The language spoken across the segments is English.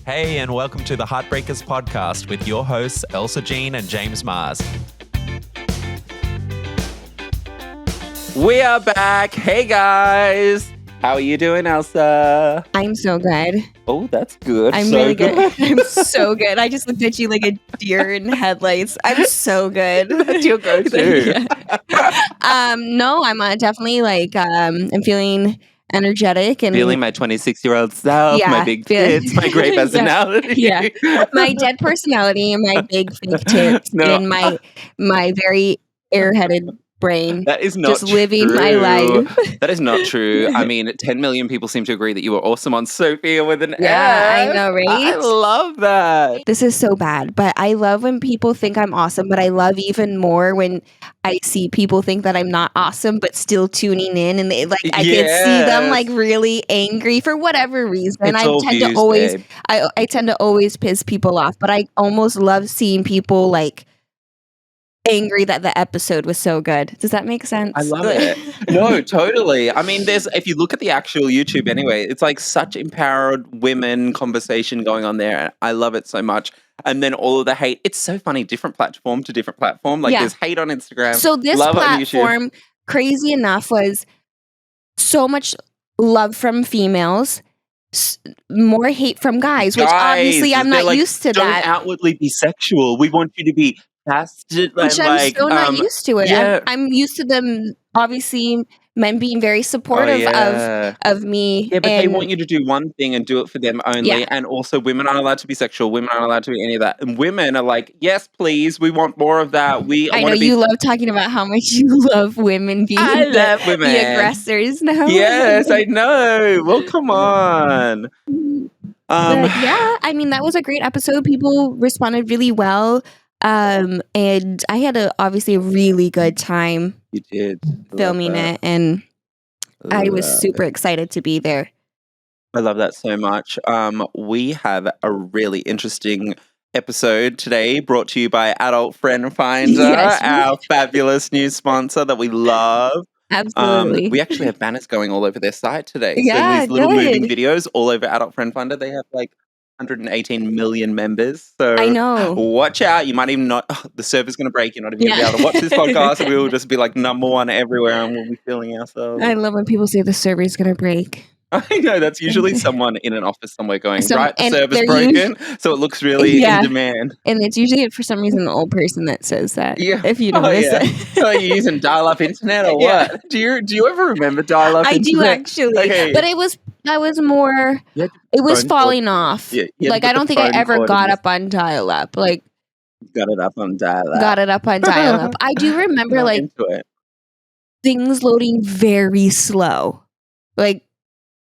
Hey, and welcome to the Heartbreakers podcast with your hosts, Elsa Jean and James Mars. We are back. Hey, guys. How are you doing, Elsa? I'm so good. Oh, that's good. I'm so really good. I'm so good. I just looked at you like a deer in headlights. I'm so good. That's your go-to. No, I'm definitely I'm feeling energetic and Feeling my 26-year-old self, Yeah, my big tits, my great personality. Yeah. My dead personality and my big fake tits No. and my very airheaded brain. That is not Just living true. my life. That is not true. I mean, 10 million people seem to agree that you were awesome on Sofia with an Yeah, I F. know, right? I love that. This is so bad, but I love when people think I'm awesome, but I love even more when I see people think that I'm not awesome, but still tuning in and I could see them like really angry for whatever reason. It's I all tend views, to always, babe. I tend to always piss people off, but I almost love seeing people like angry that the episode was so good. Does that make sense? I love it. No, totally. I mean, if you look at the actual YouTube anyway, it's like such empowered women conversation going on there. I love it so much. And then all of the hate, it's so funny, different platform to different platform. Like there's hate on Instagram. So this love platform, crazy enough, was so much love from females, more hate from guys, which obviously I'm not used to don't that. outwardly be sexual. We want you to be fasted. Which I'm so not used to it. yeah. I'm used to them, obviously, men being very supportive of me. Yeah, but they want you to do one thing and do it for them only. Yeah. And also women aren't allowed to be sexual. Women aren't allowed to be any of that. And women are like, yes, please, we want more of that. I know you love talking about how much you love women being love women. the aggressors now. Yes, I know. Well, come on. But yeah, I mean, that was a great episode. People responded really well. And I had obviously a really good time. You did. Filming it, and I was super excited to be there. I love that so much. We have a really interesting episode today brought to you by Adult Friend Finder, our fabulous new sponsor that we love. Absolutely. We actually have banners going all over their site today. Yeah, so these little moving videos all over Adult Friend Finder. They have like 118 million members. So I know. Watch out. You might even not, the server's going to break. You're not even going to be able to watch this podcast. And we will just be like number one everywhere and we'll be feeling ourselves. I love when people say the server's going to break. I know. That's usually someone in an office somewhere going, right, the server's broken. So it looks really in demand. And it's usually, for some reason, an old person that says that. Yeah. If you notice it. Are you using dial-up internet or what? Do you ever remember dial-up internet? I do actually. Okay. But that was more, it was falling off. Yeah, like, I don't think I ever got up on dial-up. Like, got it up on dial-up. Got it up on dial-up. I do remember, things loading very slow. Like,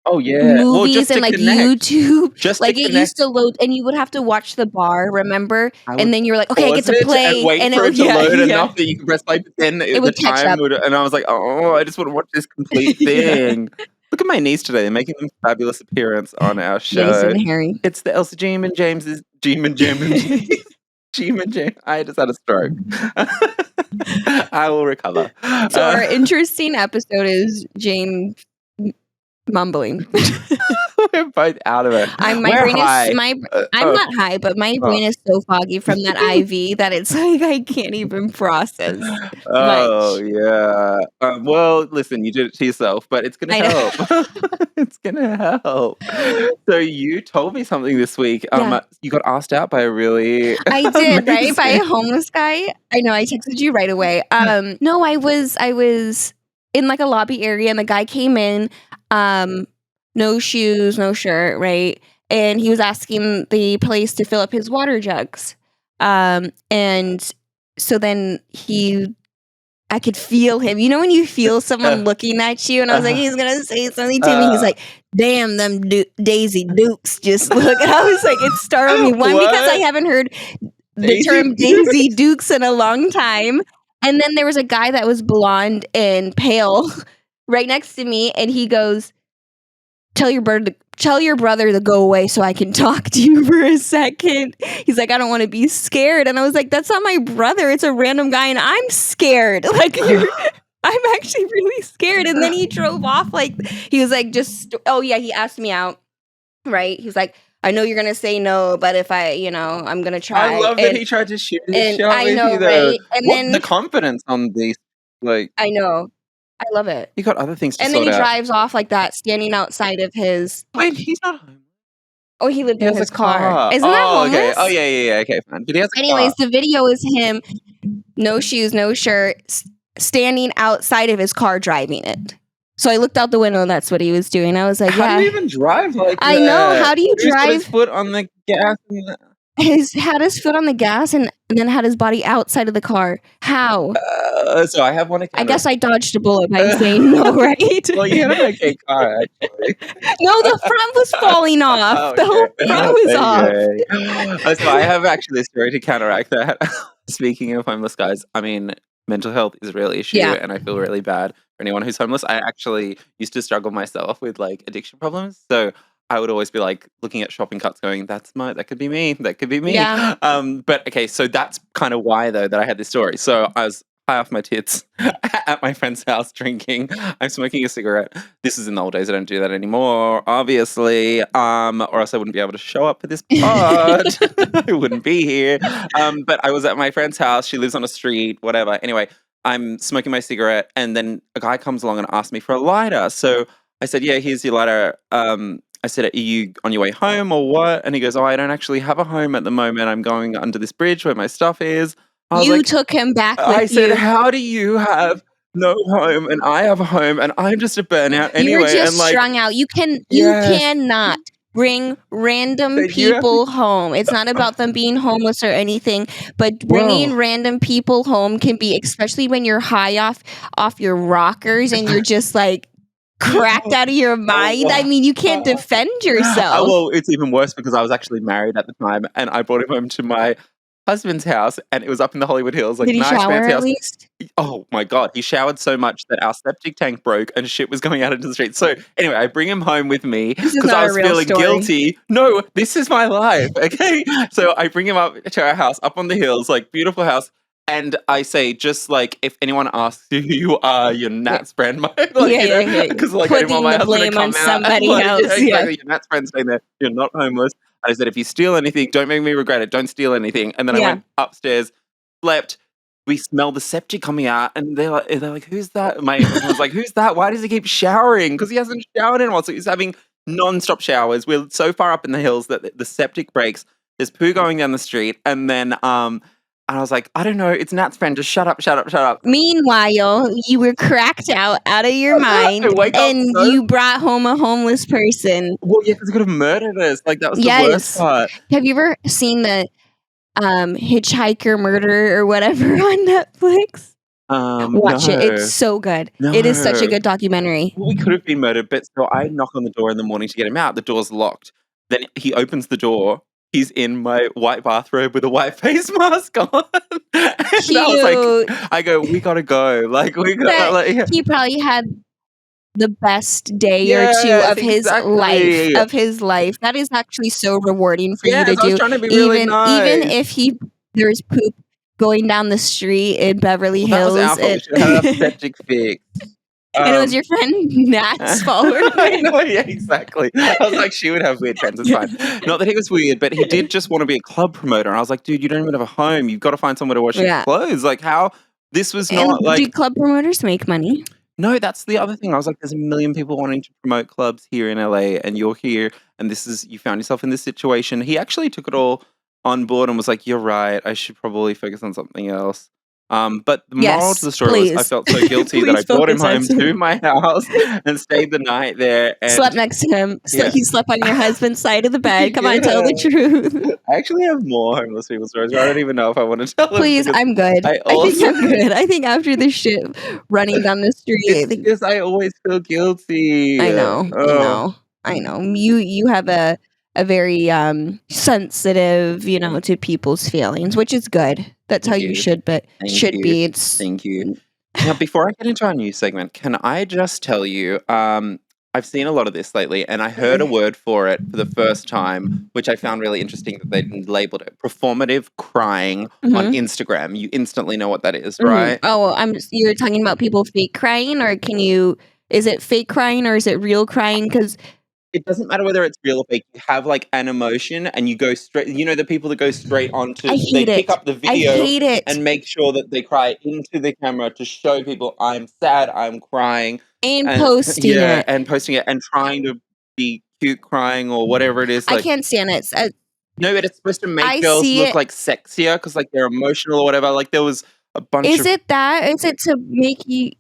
oh yeah, movies and like connect. YouTube, just like it used to load, and you would have to watch the bar. Remember, and then you were like, "Okay, I get to play," and wait for it to load enough that you can press play. But then it would catch up. And I was like, "Oh, I just want to watch this complete thing." Look at my niece today; they're making a fabulous appearance on our show. Jason Harry. It's the Elsa Jean and James's Jean and James. I just had a stroke. I will recover. So our interesting episode is Jane mumbling. We're both out of it. I'm not high, but my brain is so foggy from that IV that it's like I can't even process much. Yeah. Well, listen, you did it to yourself, but it's gonna help. It's gonna help. So you told me something this week. You got asked out by a really I did, right? By a homeless guy. I know, I texted you right away. No, I was in like a lobby area and the guy came in, no shoes, no shirt, right? And he was asking the place to fill up his water jugs. And so then I could feel him. You know when you feel someone looking at you? And I was like, he's going to say something to me. He's like, damn, them Daisy Dukes just look. And I was like, it startled me. One, because I haven't heard the term Daisy Dukes in a long time. And then there was a guy that was blonde and pale right next to me. And he goes, tell your brother to go away so I can talk to you for a second. He's like, I don't want to be scared. And I was like, that's not my brother. It's a random guy and I'm scared. Like, I'm actually really scared. And then he drove off. Like, he was like, he asked me out. Right. He was like, I know you're gonna say no, but if I'm gonna I try. love that he tried to shoot his And shot I with you know, though. right? And What the then confidence on these, like, I know, I love it. you got other things to And then sort he out. drives off like that, standing outside of his. Wait, he's not home. Oh, he lived He in has a his car. car. Isn't that Oh, okay. Oh, homeless? yeah, okay, fine. But he has a car. Anyways, the video is him, no shoes, no shirt, standing outside of his car driving it. So I looked out the window and that's what he was doing. I was like, How do yeah, you even drive like I know. that? How do you Who's got his drive? foot on the gas? And Had his foot on the gas and then had his body outside of the car. How? so I have one I account. guess I dodged a bullet by saying no, right? Well, you had an okay car, actually. No, the front was falling off. Oh, The whole okay. front was off. Okay. So I have actually a story to counteract that. Speaking of homeless guys, I mean, mental health is a real issue, Yeah. and I feel really bad for anyone who's homeless. I actually used to struggle myself with like addiction problems, so I would always be like looking at shopping carts, going, "That could be me. That could be me." Yeah. But okay, so that's kind of why though that I had this story. So I was high off my tits at my friend's house drinking. I'm smoking a cigarette. This is in the old days. I don't do that anymore, obviously. Or else I wouldn't be able to show up for this pod. I wouldn't be here. But I was at my friend's house. She lives on a street, whatever. Anyway, I'm smoking my cigarette, and then a guy comes along and asks me for a lighter. So I said, "Yeah, here's your lighter." I said, "Are you on your way home or what?" And he goes, "Oh, I don't actually have a home at the moment. I'm going under this bridge where my stuff is." I was You like, took him back with I said, you. "How do you have no home and I have a home and I'm just a burnout You were anyway?" just And like, strung out. You yes, cannot bring random said you have to. people home. It's not about them being homeless or anything, but bringing Well, random people home can be, especially when you're high off your rockers and you're just like cracked out of your mind. I mean, you can't defend yourself. well, it's even worse because I was actually married at the time and I brought him home to my husband's house and it was up in the Hollywood Hills, like Did he nice shower fancy at house. least? Oh my God, he showered so much that our septic tank broke and shit was going out into the street. So anyway, I bring him home with me This is because not I a was real feeling story. guilty. No, this is my life, okay? So I bring him up to our house up on the hills, like beautiful house. And I say, just like, if anyone asks you who you are, your Nat's friend, like, Yeah. because like I didn't want Putting my the husband to blame come on out. somebody Like, else. yeah, Yeah. exactly. Your Nat's friend staying there. You're not homeless. I said, if you steal anything, don't make me regret it. Don't steal anything. And then I Yeah. went upstairs, slept. We smell the septic coming out, and they're like, "Who's that?" My husband was like, "Who's that? Why does he keep showering? Because he hasn't showered in a while." So he's having non-stop showers. We're so far up in the hills that the septic breaks. There's poo going down the street, and then and I was like, "I don't know. It's Nat's friend. Just shut up, shut up, shut up." Meanwhile, you were cracked out of your mind I wake up and so. you brought home a homeless person. Well, yeah, because he could have murdered us. Like that was the worst Yes. part. Have you ever seen the Hitchhiker Murder or whatever on Netflix? Watch it. No, It's so good. no. It is such a good documentary. Well, we could have been murdered, but so I knock on the door in the morning to get him out. The door's locked. Then he opens the door. He's in my white bathrobe with a white face mask on. And Cute. I go, we gotta go. Like we got That like, yeah. he probably had the best day or two Yes, of his life. exactly. Of his life. That is actually so rewarding for you Yes, to I was do. trying to be really Even nice. if there's poop going down the street in Beverly Well, that was Hills. our fault. We should have had our septic fixed. And it was your friend Nat's fault. I know, yeah, exactly. I was like, she would have weird friends. It's fine. Not that he was weird, but he did just want to be a club promoter. And I was like, dude, you don't even have a home. You've got to find somewhere to wash your Yeah. clothes. Like, how? This was And not like. do club promoters make money? No, that's the other thing. I was like, there's a million people wanting to promote clubs here in LA, and you're here, and you found yourself in this situation. He actually took it all on board and was like, you're right. I should probably focus on something else. But the moral to the story was I felt so guilty that I Please brought him focus home on to my house and stayed the night there. And slept next to him. Yeah. He slept on your husband's side of the bed. He Come on, tell the did. truth. I actually have more homeless people stories, but I don't even know if I want to tell them. Please, because I'm good. I I think also- I'm good. I think after this shit running down the street, I It's think because I always feel guilty. I know. Oh. I know. You have a very sensitive, to people's feelings, which is good. That's how Thank you you. should Thank you. be. It's Thank you. Now, before I get into our new segment, can I just tell you, I've seen a lot of this lately, and I heard a word for it for the first time, which I found really interesting that they labeled it performative crying on Mhm. Instagram. You instantly know what that is, Mhm. right? Oh, you're talking about people fake crying, or is it fake crying or is it real crying? Because it doesn't matter whether it's real or fake. You have like an emotion and you go straight, the people that go straight I onto, they hate pick it. up the I video hate it. and make sure that they cry into the camera to show people I'm sad, I'm crying, And and posting yeah, it. and posting it and trying to be cute crying or whatever it is. I Like, can't stand it. no, but it's supposed to make I girls see look it. like sexier because like they're emotional or whatever. Like there was a bunch Is of it that? Is it to it's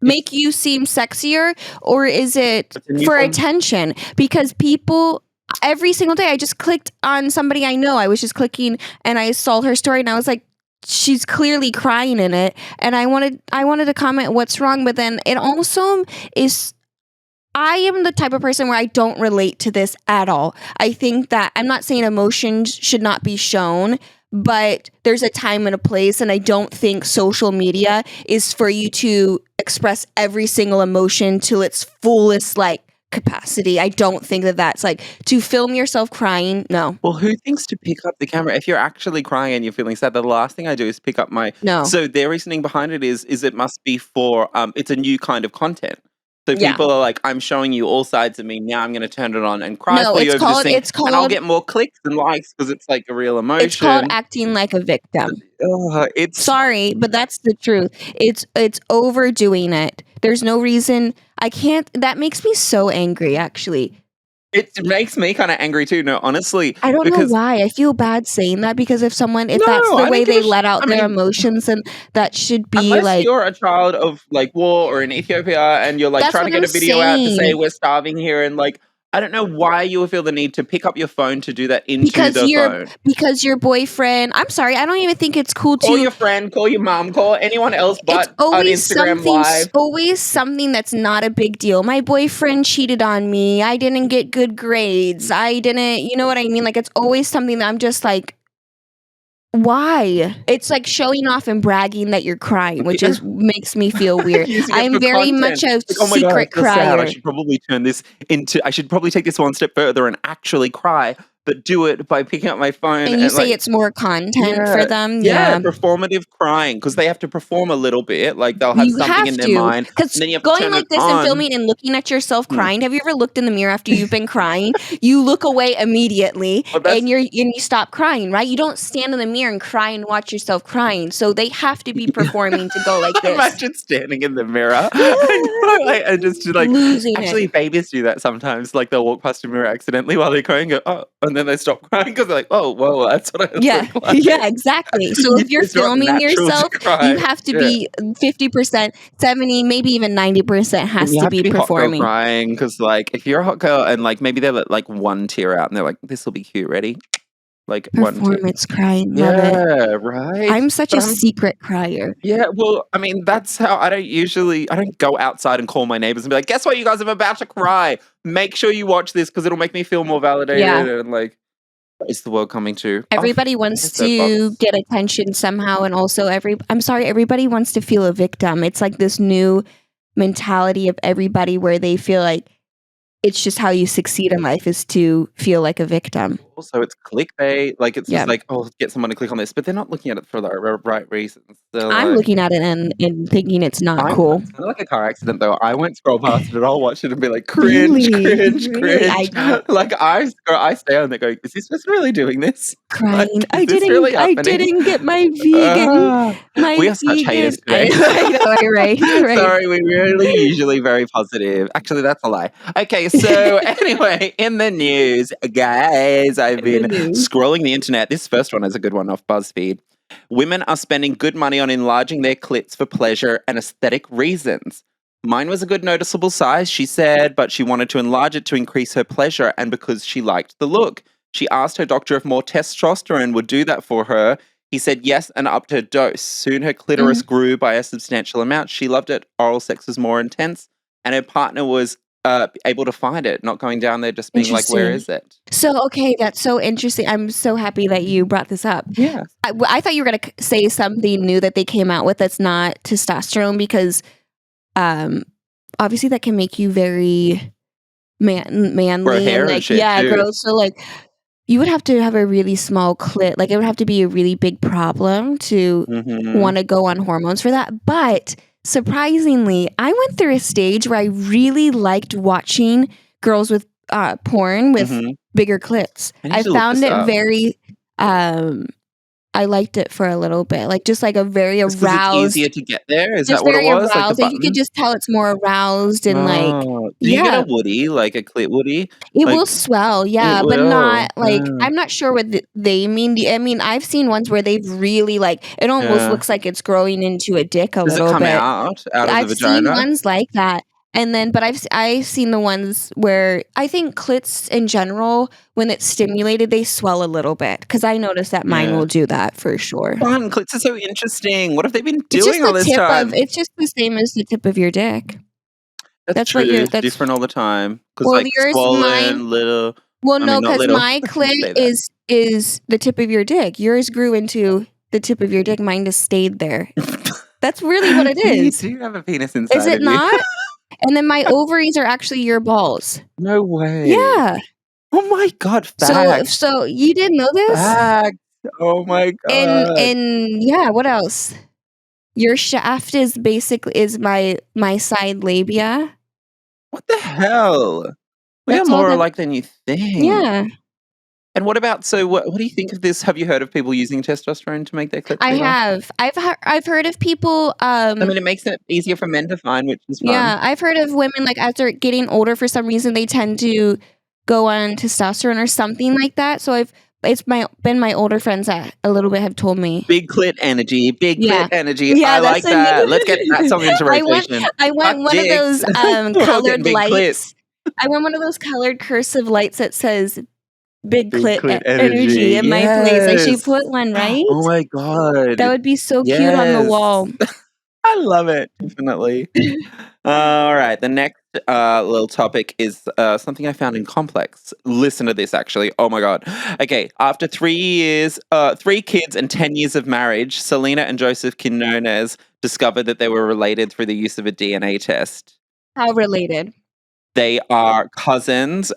make you seem sexier, or is it it's a new for form. attention? Because people every single day, I just clicked on somebody I know. I was just clicking and I saw her story and I was like, she's clearly crying in it. And I wanted to comment what's wrong, but then it also is. I am the type of person where I don't relate to this at all. I think that I'm not saying emotions should not be shown, but there's a time and a place. And I don't think social media is for you to express every single emotion to its fullest, like, capacity. I don't think that that's like to film yourself crying. No, Well, who thinks to pick up the camera? If you're actually crying and you're feeling sad, the last thing I do is pick up my. no. So their reasoning behind it is it must be for it's a new kind of content. So Yeah. people are like, I'm showing you all sides of me. Now I'm going to turn it on and cry No, for you over this thing, it's and I'll called get more clicks and likes because it's like a real it's called emotion. acting like a victim. It's Sorry, but that's the truth. It's overdoing it. There's no reason I can't. That makes me so angry. Actually, it makes me kind of angry too. No, honestly, I don't know because why. I feel bad saying that because if that's no, the I way don't give they a. let I out their mean, emotions, then that should be unless like you're a child of like war or in Ethiopia and you're like that's trying to what get I'm a video out to say saying. we're starving here and like I don't know why you would feel the need to pick up your phone to do that into the phone. Because your boyfriend. I'm sorry. I don't even think it's cool Call to. your friend, call your mom, call anyone else but on Instagram live. Always something that's not a big deal. My boyfriend cheated on me. I didn't get good grades. I didn't, you know what I mean? Like it's always something that I'm just like, why? It's like showing off and bragging that you're crying, which Yeah. is makes me feel weird. Using it I'm for very content. much a Like, oh my god, I secret feel sad. I crier. should probably turn this into I should probably take this one step further and actually cry, but do it by picking up my phone And you and say like it's more content for yeah. them. Yeah, Yeah. performative crying because they have to perform a little bit, like, they'll have You something have in their to, mind, because and then you have to going turn it like this and on. filming and looking at yourself Hmm. crying. Have you ever looked in the mirror after you've been crying? You look away immediately, But that's and you stop crying, right? You don't stand in the mirror and cry and watch yourself crying. So they have to be performing to go like this, imagine standing in the mirror and you're like and just like losing it. actually, babies do that sometimes, like, they'll walk past a mirror accidentally while they're crying and go, "Oh," and then they stop crying because 'cause they're like, "Oh, whoa, that's what I Yeah, look like." yeah, exactly. So if you're It's not filming natural to yourself, you cry. have to Yeah. be 50%, 70, maybe even 90% And has you to have to be be hot girl performing. crying because, like, if you're a hot girl and, like, maybe they let, like, one tear out and they're like, "This'll be cute, ready?" Like, 1 tear. Performance crying, love it. Yeah, right? I'm such But a I'm secret crier. yeah, well, I mean, that's how I don't go outside and call my neighbors and be like, "Guess what, you guys, I'm about to cry. Make sure you watch this because 'cause it'll make me feel more Yeah. validated," and, like, what is the world coming to? Off Everybody my wants to soapbox. get attention somehow, and also I'm sorry, everybody wants to feel a victim. It's like this new mentality of everybody where they feel like it's just how you succeed in life is to feel like a victim. Also, it's clickbait, like, it's Yeah. just like, "Oh, get someone to click on this," but they're not looking at it for the right reasons. They're I'm like looking at it and thinking it's not cool. it's kinda like a car accident, though. I won't scroll past it, I'll watch it and be like, "Cringe, Really? cringe, Really? cringe." Like, I stay on there going, "Is this person really doing this? Like, Crying. is this really I happening?" didn't get Ah, we are such haters I today. know, I know, right, right. Sorry, we're really usually very positive. Actually, that's a lie. Okay, so anyway, in the news, guys, I've In the been news. scrolling the internet. This first one is a good one off BuzzFeed. Women are spending good money on enlarging their clits for pleasure and aesthetic reasons. Mine was a good noticeable size, she said, but she wanted to enlarge it to increase her pleasure and because she liked the look. She asked her doctor if more testosterone would do that for her. He said yes and upped her dose. Soon her clitoris Mhm. grew by a substantial amount. She loved it. Oral sex was more intense, and her partner was able to find it, not going down there just being like, "Where Interesting. is it?" So, okay, that's so interesting. I'm so happy that you brought this up. Yeah. I thought you were gonna say something new that they came out with that's not testosterone because, um, obviously that can make you very Grow manly hair and and like shit yeah, too. gross. So like you would have to have a really small clit. Like it would have to be a really big problem to Mhm. want to go on hormones for that. But surprisingly, I went through a stage where I really liked watching girls with porn with Mhm. bigger clits. I need I to look found this it up. very I liked it for a little bit, like just like a very Just 'cause it's aroused, easier to get there? Is just that what it very was? Like the aroused. Like you could button? just tell it's more aroused and like Oh. Do you get a yeah, woody, like a clit woody? it will Like, swell, it yeah, but will. not like I'm not sure what they mean. I mean, I've seen ones where they've really like it almost Yeah. looks like it's growing into a dick a Does it little come bit. out of the I've seen vagina? ones like that. And then, but I've seen the ones where I think clits in general, when it's stimulated, they swell a little bit. Because I noticed that mine Yeah. will do that for sure. Fun, clits are so interesting. What have they been It's just doing all the this tip of. time? It's just the same as the tip of your dick. That's That's what true, your. it's That's different all the time. 'Cause, well, like, yours, mine. swollen, little Well, I mean, no, not because little. my You clit say that. is the tip of your dick. Yours grew into the tip of your dick. Mine just stayed there. That's really what it So you is. do have a penis Is inside it of you. not? And then my ovaries are actually your balls. No way. Yeah. Oh my god, So facts. so you didn't know this? Facts. Oh my god. And yeah, what else? Your shaft is basically is my side labia. What the hell? We are That's all more that alike than you think. yeah. And what about so what do you think of this? Have you heard of people using testosterone to make their clits I bigger? have. I've heard of people I mean, it makes it easier for men to find, which is fun. yeah, I've heard of women like as they're getting older for some reason they tend to go on testosterone or something like that. So it's been my older friends that a little bit have told me. Big clit energy, big clit Yeah. energy. Yeah, I that's like a that. Let's get that song into I want rotation. I Fuck want one of dicks. those, We're all getting colored big clit. lights. I want one of those colored cursive lights that says "Big Big Clit clit Energy" energy. in my place. I should Yes. put one, right? Oh my god. That would be so cute on the Yes. wall. I love it. Definitely. All right. The next little topic is something I found in Complex. Listen to this, actually. Oh my god. Okay. After 3 years, 3 kids, and 10 years of marriage, Selena and Joseph Quinones discovered that they were related through the use of a DNA test. How related? They are cousins,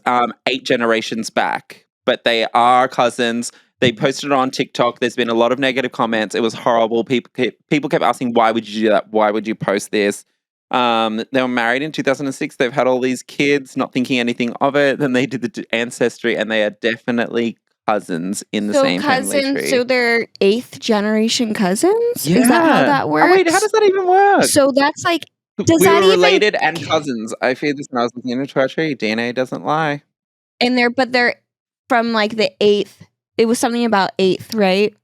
8 generations back, but they are cousins. They posted it on TikTok. There's been a lot of negative comments. It was horrible. People kept asking, "Why would you do that? Why would you post this?" They were married in 2006. They've had all these kids, not thinking anything of it. Then they did the ancestry, and they are definitely cousins in the So same family cousins, tree. so they're 8th generation cousins? Is that how Yeah. that Oh wait, how works? does that even work? So that's like does We that were even related and cousins. I feared this when I was looking into our tree. DNA doesn't lie. and they're from like the 8th. It was something about 8th, right?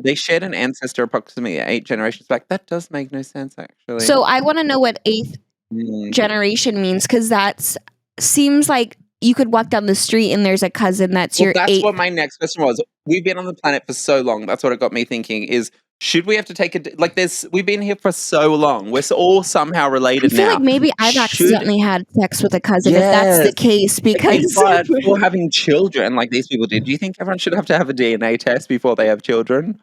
They shared an ancestor approximately 8 generations back. That does make no sense, actually. So I wanna know what 8th Mm. generation means because that's seems like you could walk down the street and there's a cousin that's Well, your that's what 8th. my next question was. We've been on the planet for so long. That's what it got me thinking is, should we have to take like there's we've been here for so long. We're all somehow I related feel like now. maybe I've Should accidentally had sex with a cousin if that's the Yes. case Okay, because but for having children like these people did, do you think everyone should have to have a DNA test before they have children?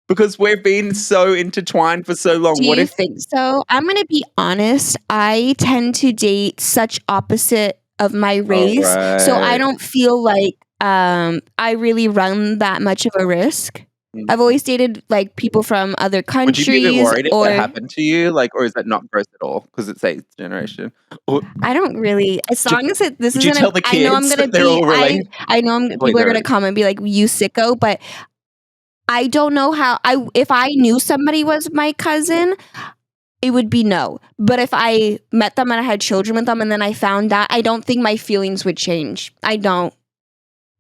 Because we've been so intertwined for so long. do What you if think so? I'm gonna be honest. I tend to date such opposite of my Oh, race, so I right. don't feel like I really run that much of a risk. I've Mhm. always dated like people from other Would you be a bit countries, worried if that or happened to you? Like, or is that not gross at all? Because it's 8th generation. Or I don't really. As do long as this would you isn't. tell the I know I'm kids gonna that they're be. all related? I know Wait, people are they're gonna come and be like, "You sicko," but I don't know how. I if I knew somebody was my cousin, it would be no. But if I met them and I had children with them and then I found that, I don't think my feelings would change. I don't.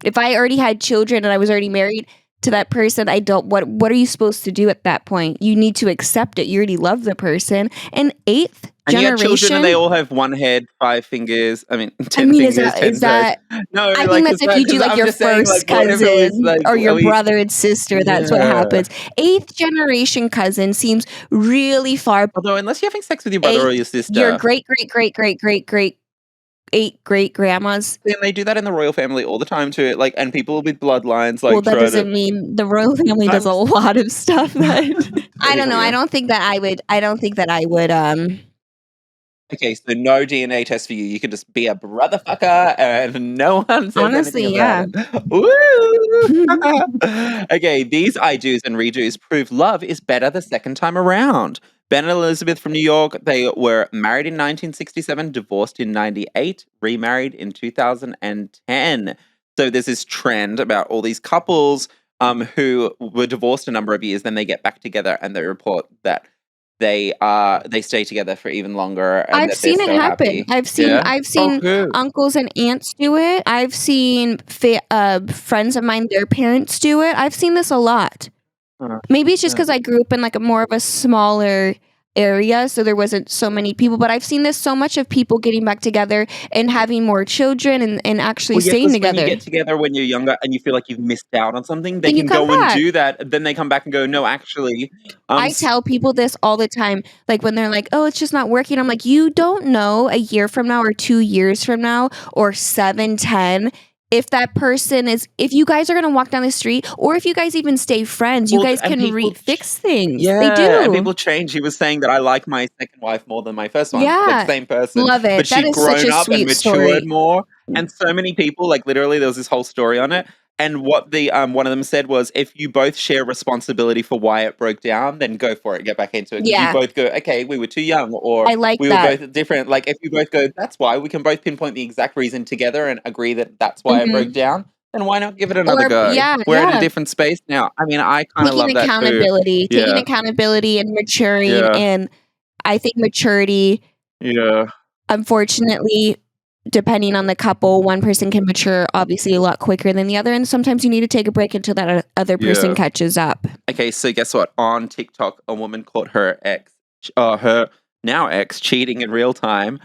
If I already had children and I was already married to that person, I don't what are you supposed to do at that point? You need to accept it. You already love the person. And 8th And you had children and they generation, all have 1 head, 5 fingers, I mean, I 10 mean, fingers, is 10 toes. that No, I think like, that's if you do 'cause like I'm your just saying, like, first what if it was, cousin like, or your are we brother and sister, that's what Yeah. happens. 8th generation cousin seems really far. Although, unless you're having sex with your brother or 8th, your your sister, great great great great great great 8 great grandmas. then they do that in the royal family all the time too, like, and people with bloodlines, Well, like, that try to doesn't mean the royal family does I'm a just lot of stuff that I don't know. anyway. I don't think that I would Okay, so no DNA test for you. You could just be a brother fucker and no one says anything honestly, about yeah. it. Woo! Okay, these I do's and redos prove love is better the second time around. Ben and Elizabeth from New York, they were married in 1967, divorced in 98, remarried in 2010. So there's this trend about all these couples who were divorced a number of years, then they get back together and they report that they stay together for even longer and I've that they're seen it so happen. happy. I've seen Yeah? I've Oh, seen good. uncles and aunts do it. I've seen friends of mine, their parents do it. I've seen this a lot. Uh, Maybe it's just yeah. because I grew up in like a more of a smaller area, so there wasn't so many people. But I've seen this so much of people getting back together and having more children and actually Well, yeah, staying because when you together. get together when you're younger and you feel like you've missed out on something, they Then you can come go and back. do that. Then they come back and go, no, actually, I tell people this all the time. Like when they're like, oh, it's just not working. I'm like, you don't know a year from now or 2 years from now or 7, 10, if that person is, if you guys are going to walk down the street or if you guys even stay friends, you well, guys and can people, fix things. They yeah, and do. people change. He was saying that I like my second wife more than my first one, like Yeah. same person, Love it. but That she'd is such grown a up and sweet matured story. more. And so many people, like literally, there was this whole story on it. And what the one of them said was, if you both share responsibility for why it broke down, then go for it, get back into it. Because you Yeah. both go, okay, we were too young, or I like we were that. both different. Like if you both go, that's why, we can both pinpoint the exact reason together and agree that that's why it broke Mhm. down. Then why not give it another Or go? yeah, We're in a yeah. different space now. I mean, I kind of Taking love that too. taking Yeah, accountability and maturing. yeah, And I think maturity, yeah, unfortunately, depending on the couple, one person can mature obviously a lot quicker than the other, and sometimes you need to take a break until that other person yeah. catches up. Okay, so guess what? On TikTok, a woman caught her now ex, cheating in real time.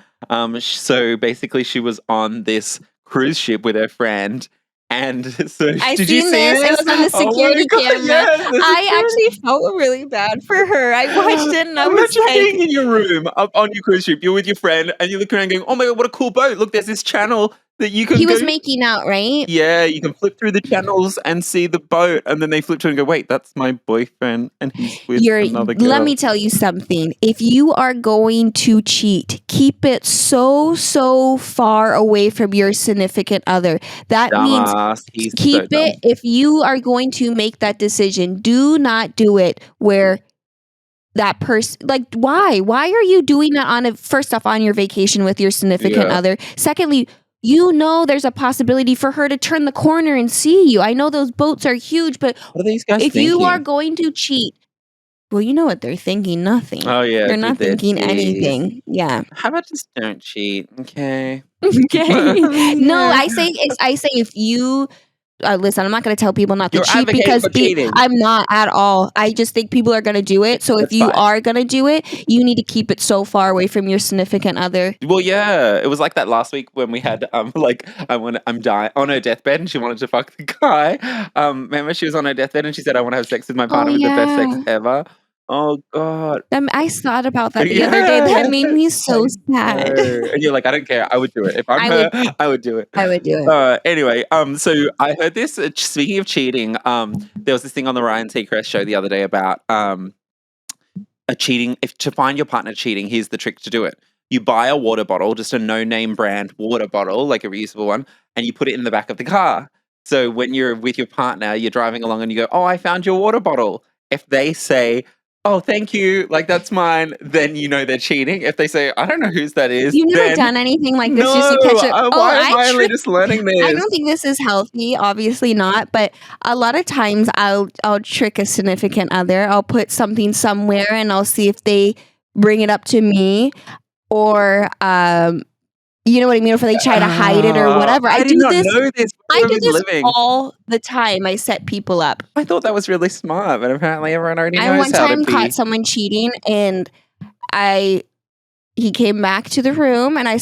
So basically, she was on this cruise ship with her friend, and so I did you seen see this. It this? was on the Oh my security god! camera. Yes, the I security. actually felt really bad for her. I watched it and I was Imagine like, being in your room up on your cruise ship. You're with your friend, and you look around, going, "Oh my god, what a cool boat! Look, there's this channel that you can he go." was making out, right? Yeah, you can flip through the channels and see the boat, and then they flip through and go, "Wait, that's my boyfriend, and he's with another Let me girl." tell you something. If you are going to cheat, keep it so far away from your significant other. That means Dumbass. He's so keep dumb. it. If you are going to make that decision, do not do it where that person, like, why are you doing that on a, first off, on your vacation with your significant Yeah. other? Secondly, you know there's a possibility for her to turn the corner and see you. I know those boats are huge, but What are these guys if you are thinking? going to cheat, well, you know what they're thinking. Nothing. Oh yeah, They're dude, not they're thinking cheese. anything. Yeah. How about just don't cheat? Okay. Okay. No, Yeah. I say if you listen, I'm not going to tell people not to You're cheat advocating because for cheating. I'm not at all. I just think people are going to do it. So if That's you fine. are going to do it, you need to keep it so far away from your significant other. Well, yeah, it was like that last week when we had like I'm dying on her deathbed and she wanted to fuck the guy. Remember she was on her deathbed and she said I want to have sex with my Oh partner with the best sex yeah. ever. Oh god. I thought about that the other day. That Yeah. made me so I sad. know. And you're like, I don't care. I would do it. If I'm I her, would I would do it. I would do it. Anyway, so I heard this. Speaking of cheating, there was this thing on the Ryan Seacrest show the other day about a cheating. If to find your partner cheating, here's the trick to do it. You buy a water bottle, just a no-name brand water bottle, like a reusable one, and you put it in the back of the car. So when you're with your partner, you're driving along and you go, "Oh, I found your water bottle." If they say, "Oh, thank you," like that's mine, then you know they're cheating. If they say, "I don't know whose that is," You've never then done anything like this just no. to catch it. Oh, Why am I only just learning I this? don't think this is healthy. Obviously not. But a lot of times I'll trick a significant other. I'll put something somewhere and I'll see if they bring it up to me or you know what I mean? If they try to hide it or whatever. I did not know this. I Where have do you been this living? all the time. I set people up. I thought that was really smart, but apparently everyone already I knows one how to time caught be. someone cheating and he came back to the room and I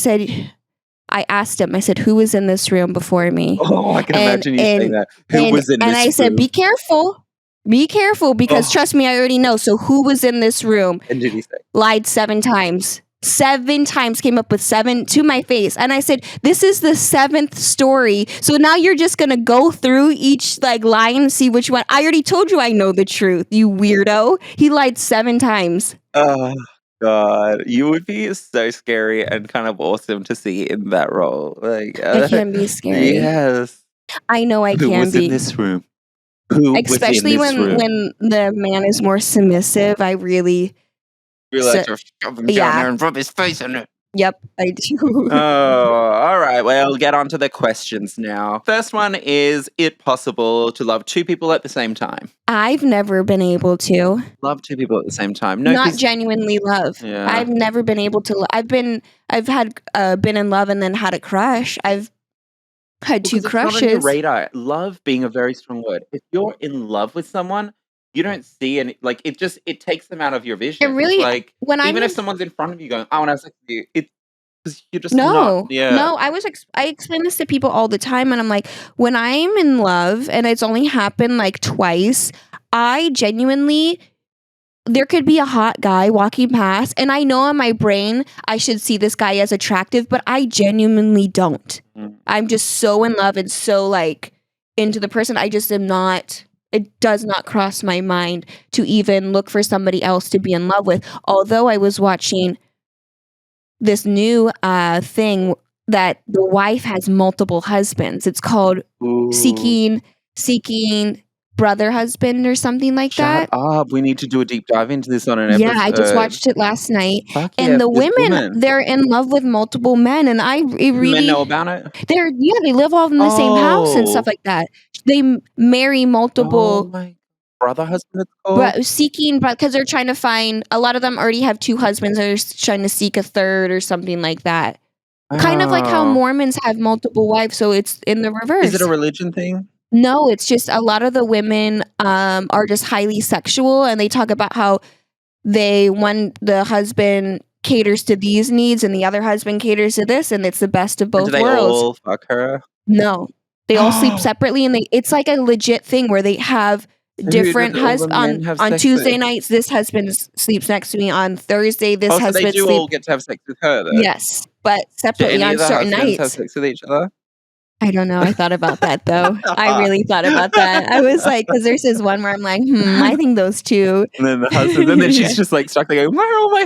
asked him, I said, who was in this room before me? Oh, I can And imagine you saying that. Who was in and this I said, room? be careful because Oh, trust me, I already know. So who was in this room? and did he say? Lied 7 times. 7 times, came up with 7 to my face. And I said, this is the 7th story. So now you're just going to go through each like line and see which one. I already told you I know the truth, you weirdo. He lied 7 times. Oh, God. You would be so scary and kind of awesome to see in that role. Like, I can be scary. yes. I know I Who can was be. in this room? Who was in Especially this room? when the man is more submissive, I really You So, like to shove him down yeah. there and rub his face in it. Yep, I do. Oh, all right. Well, get on to the questions now. First one is it possible to love two people at the same time? I've never been able to. Love two people at the same time. No, Not because genuinely love. yeah. I've never been able to. I've had been in love and then had a crush. I've had two Because it's not on your crushes. radar. Love being a very strong word. If you're in love with someone, you don't see any like it takes them out of your It vision. really Like when I'm even if in, someone's in front of you going, I want to have sex with you, it's because you're just not no, yeah. I explain this to people all the time, and I'm like, when I'm in love, and it's only happened like twice, I genuinely. There could be a hot guy walking past, and I know in my brain I should see this guy as attractive, but I genuinely don't. Mm. I'm just so in love and so like into the person. I just am not. It does not cross my mind to even look for somebody else to be in love with. Although I was watching this new thing that the wife has multiple husbands. It's called Ooh. seeking brother husband or something like Shut that. up. We need to do a deep dive into this on an episode. Yeah, I just watched it last night. Fuck And yeah, the this women, woman. they're in love with multiple men, and Do men know about it? they live all in the same house and stuff like that. They marry Oh multiple, my brother husband it's called? because they're trying to find. A lot of them already have two husbands. They're trying to seek a third or something like that. Kind of like how Oh. Mormons have multiple wives, so it's in the reverse. Is it a religion thing? No, it's just a lot of the women are just highly sexual, and they talk about how the husband caters to these needs and the other husband caters to this, and it's the best of And both do they worlds. all fuck her? No, they all sleep separately, and it's like a legit thing where they have So different who did all the men husbands have on sex Tuesday with? nights. This husband sleeps next to me. On Thursday, this Oh, so they husband do sleeps. all get to have sex with her, though? Yes, but Do separately any on of the certain husbands have nights. sex with each other? I don't know. I thought about that though. I really thought about that. I was like, because there's this one where I'm like, I think those two. And then the husbands, and then she's just like stuck there going, where are all my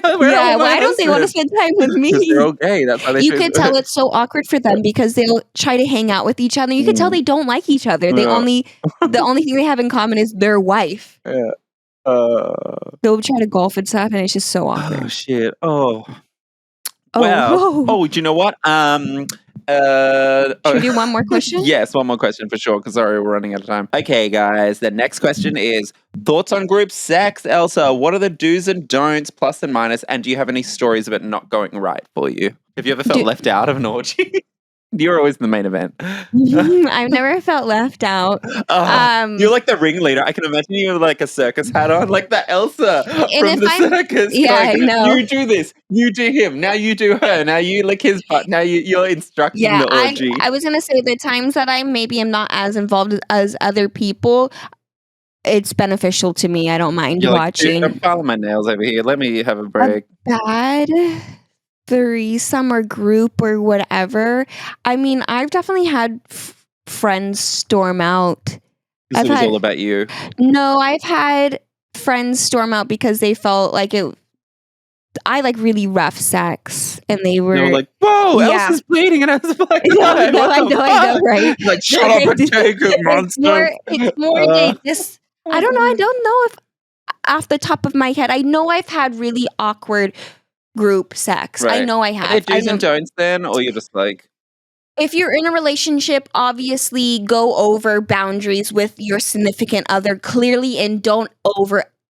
Why don't they want to husbands? spend time with me? Because they're all gay. That's why they You choose. could tell it's so awkward for them because they'll try to hang out with each other. You can tell they don't like each other. Yeah. The only thing they have in common is their wife. Yeah. They'll try to golf and stuff, and it's just so awkward. Oh shit. Oh. Oh, Well. whoa. Oh, do you know what? Should we do one more question? Yes, one more question for sure. Because sorry, we're running out of time. Okay, guys. The next question is thoughts on group sex, Elsa. What are the do's and don'ts, plus and minus, and do you have any stories of it not going right for you? Have you ever felt left out of an orgy? You're always the main event. I've never felt left out. You're like the ringleader. I can imagine you with like a circus hat on, like the Elsa from the circus. Yeah, I know. You do this. You do him. Now you do her. Now you lick his butt. Now you're instructing the orgy. I was gonna say the times that I maybe am not as involved as other people, it's beneficial to me. I don't mind You're watching. Like, I'm filing my nails over here. Let me have a break. Bad threesome or group or whatever. I mean, I've definitely had friends storm out. Because it was all about you. No, I've had friends storm out because they felt like I like really rough sex, and they were like, "Whoa, Elsa's bleeding," and I was like, I know, right? Like, shut up and take it, monster. It's more like this. I don't know. I don't know if off the top of my head, I know I've had really awkward group sex. Right. I know I have. Are there do's and don'ts then, or you're just like, if you're in a relationship, obviously go over boundaries with your significant other clearly, and don't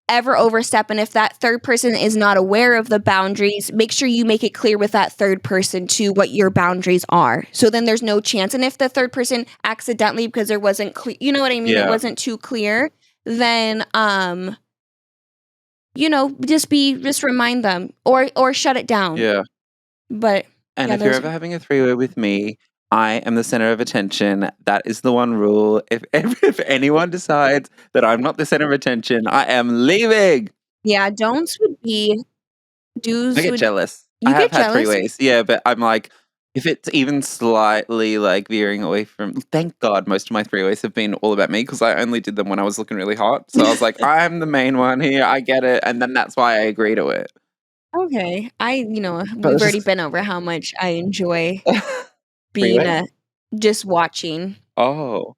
ever overstep. And if that third person is not aware of the boundaries, make sure you make it clear with that third person too what your boundaries are. So then there's no chance. And if the third person accidentally, because there wasn't clear, you know what I mean? Yeah. It wasn't too clear. Then, just remind them or shut it down. yeah. But And yeah, if you're ever having a three-way with me, I am the center of attention. That is the one rule. If anyone decides that I'm not the center of attention, I am leaving. Yeah, don'ts would be do's. I get jealous. You I have get had jealous? three-ways. Yeah, but I'm like, if it's even slightly like veering away from, thank God most of my three-ways have been all about me because I only did them when I was looking really hot. So I was like, I'm the main one here. I get it. And then that's why I agree to it. Okay. We've already been over how much I enjoy being Three-way? just watching. Oh.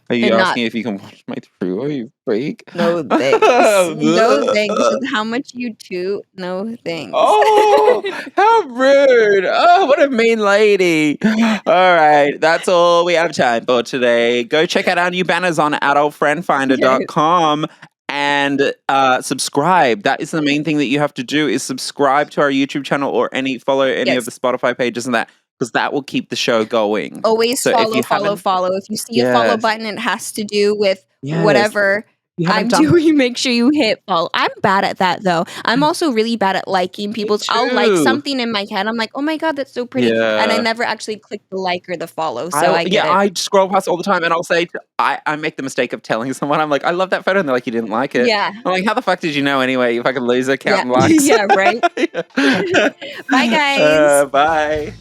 Are you and not asking if you can watch my through? You freak. no thanks. No thanks. With how much you toot, no thanks. Oh, how rude. Oh, what a mean lady. All right. That's all we have time for today. Go check out our new banners on adultfriendfinder.com and subscribe. That is the main thing that you have to do is subscribe to our YouTube channel or follow any of Yes. the Spotify pages and that, because that will keep the show going. Always So if you follow. If you see a follow yes, button, it has to do with yes, whatever you I'm haven't done doing. Make sure you hit follow. I'm bad at that though. I'm also really bad at liking me people's. I'll like too. something in my head. I'm like, oh my god, that's so pretty, and I Yeah. never actually click the like or the follow. So I get Yeah, it. I scroll past all the time and I'll say, I make the mistake of telling someone, I'm like, I love that photo. And they're like, you didn't like it. Yeah, I'm like, how the fuck did you know anyway? You fucking loser yeah, counting likes. yeah. Right. Bye, guys. Bye.